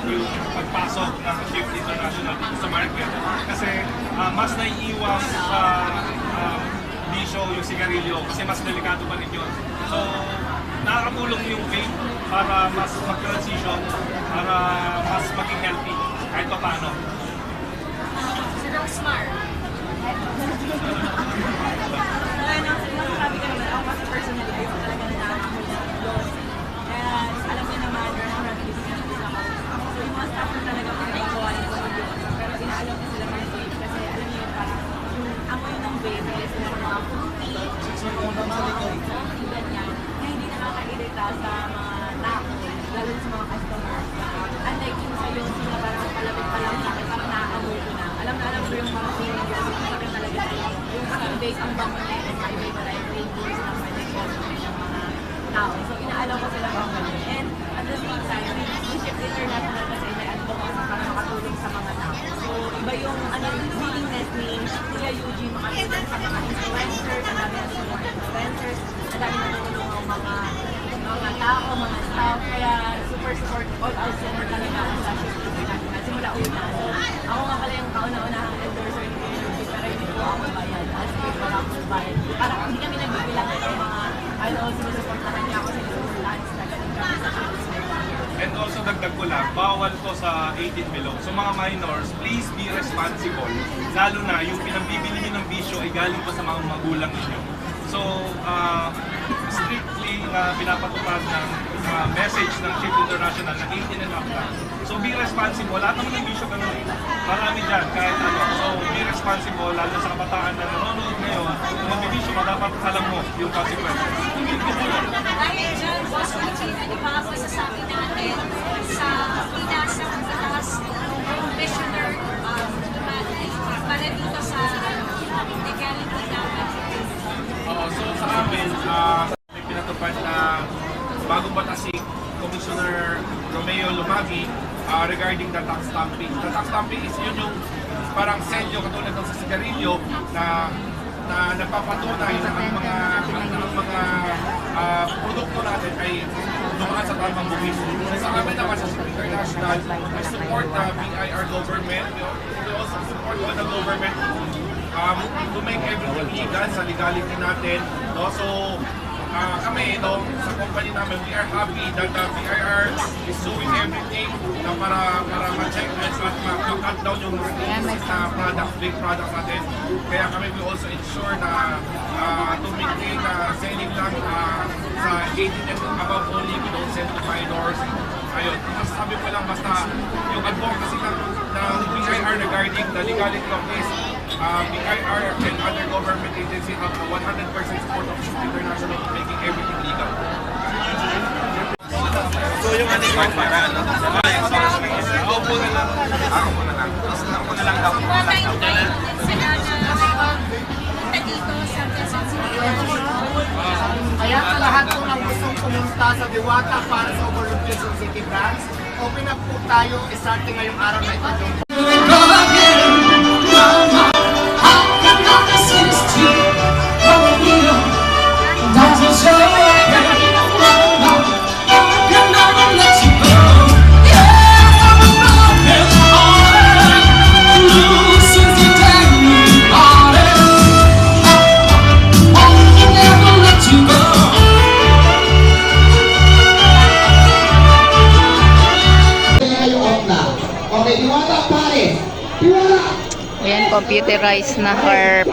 yung pagpasok ng Shift International dito sa market. Kasi mas naiiwas sa bisyo yung sigarilyo kasi mas delikado pa rin yun. So, nakakatulong yung vape para mas mag-transition, para mas maging healthy kahit pa paano. Sino smart? Sabi ka naman, ako kasi personally, ayaw talaga na nakakamoy ng dose. Kaya alam niyo naman, marami decision sila ako. So yung mga staff ko talaga pinagagawa ng mga dose. Pero inaalam ko sila ng vape kasi alam niyo yung parang yung amoy ng vape, kaya sila ng mga fruity, ganyan, na hindi nakakairita sa mga tao, lalo sa mga customers. Unlike yung sa yung sila parang palapit pa lang sa akin, parang naaamoy ko na. Alam ko yung mga feeling ko, sa akin talaga yung aking vape, ang bango na yun, my vape na yung rainbows na pwede ko ng mga tao. So inaalaw ko sila mga ganun. And at the same time, yung Shift International kasi may advocacy para makatulong sa mga tao. So iba yung willingness ni Kuya Eugene makatulong sa mga influencers, ang dami na mga influencers, ang dami na ng mga tao, mga staff, kaya super support, all out support talaga ako sa Shift International. Simula una. Ako nga pala yung kauna-unahang endorser ni Kuya Eugene, pero hindi po ako bayad. As in, wala akong bayad. Parang hindi kami nagbibilang ng mga, sinusuportahan niya ako, sinusuportahan sila, ganun kami sa Shift International. And also dagdag ko lang, bawal to sa 18 below. So mga minors, please be responsible. Lalo na yung pinambibili niyo ng bisyo ay galing pa sa mga magulang ninyo. So, strictly na pinapatupad ng message ng Shift International na 18 and up na. So be responsible. Lahat naman ng bisyo ganun eh. Marami dyan, kahit ano. So be responsible, lalo sa kabataan na nanonood ngayon. Kung magbibisyo ka, dapat alam mo yung consequences. Dahil dyan, Boss Eugene, ano ba ang masasabi natin sa Pinas na pagtatas ng commissioner para dito sa legality namin? So sa amin, may pinatupad na bagong batas si Commissioner Romeo Lumagi regarding the tax stamping. The tax stamping is yun yung parang selyo katulad ng sa sigarilyo na nagpapatunay na ang mga produkto natin ay dumaan sa tamang buwis. Sa amin naman sa Shift International, I support the BIR government. We also support all the government to make everything legal sa legality natin. No? So, kami, no, sa company namin, we are happy that the BIR is doing everything na para ma-check at ma-cut down yung big products natin. Kaya kami will also ensure na to maintain selling lang sa 18 and above only, we don't sell to minors. Ayun, masasabi ko lang basta yung advocacy ng BIR regarding the legality of this, BIR and other government agencies have 100% support of Shift International in making everything legal. So yung ating card para ano? Ako po na lang. Ako po na lang. Ako na lang daw. Kaya sa lahat po ng gustong pumunta sa Diwata para sa Overlook Quezon City branch, open up po tayo starting ngayong araw na ito. Ayan, computerized na or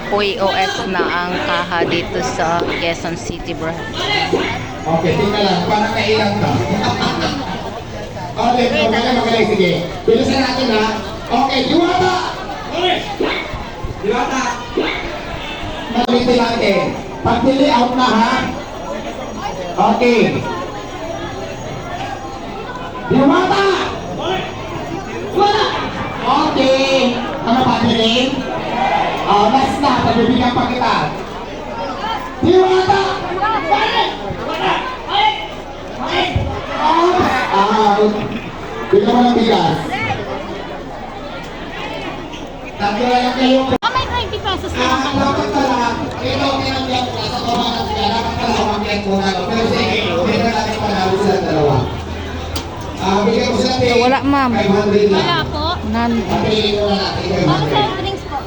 POS na ang kaha dito sa Quezon City branch. Okay, tingnan lang. Parang kailang ka. Okay, magaling. Sige. Bilisan natin ha. Okay, Diwata! Diwata! Malitin natin. Pagpili out na ha. Okay. Diwata! Wala! Okay. Ano pa rin? Last na. Pagbibigyan pa kita. Diwata! Bigyan mo ng bigas. Tatlo lang kayo. May 20 pesos na lang. Dapat pala, ikaw pinagyan ko sa tuwa ng siya. Dapat pala umakyat muna. Pero sige, hindi na natin panalo sila dalawa. Bigyan ko sila Wala, ma'am. 500 lang. Wala po. Nan. Pili ko na natin Para 500. sa drinks po.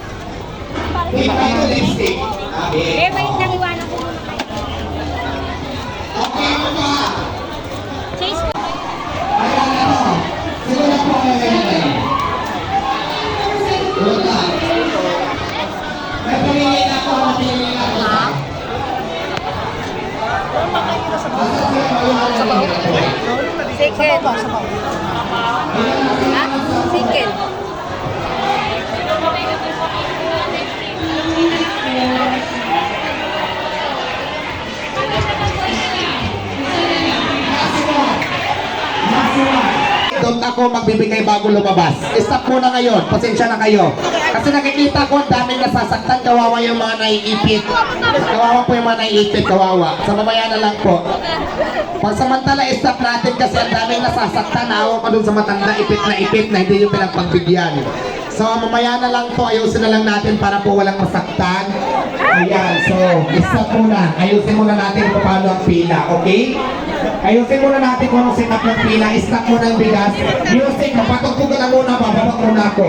Para May sa tayo lipstick. Eh, wait lang, iwanan ko muna kayo. Okay, ano pa? Chase po. Ayan, ano? Sino na po kayo ngayon? Wala. May pamili na ako, napili na ako. Second. Ha? Second. Doon ako magbibigay bago lumabas. Stop muna ngayon. Pasensya na kayo. Kasi nakikita ko ang daming nasasaktan. Kawawa yung mga naiipit. Kawawa po yung mga naiipit. Kawawa. Sa mamaya na lang po. Pagsamantala, stop natin kasi ang daming nasasaktan. Naawa ka dun sa matanda ipit na hindi yung pinagpagbigyan. So, mamaya na lang po. Ayusin na lang natin para po walang masaktan. Ayan. So, stop muna. Ayusin muna natin kung paano ang pila. Okay? Ayusin muna natin kung anong setup ng pila. Stop muna ang bigas. Music, mapatugtugan na muna. Bababak muna ako.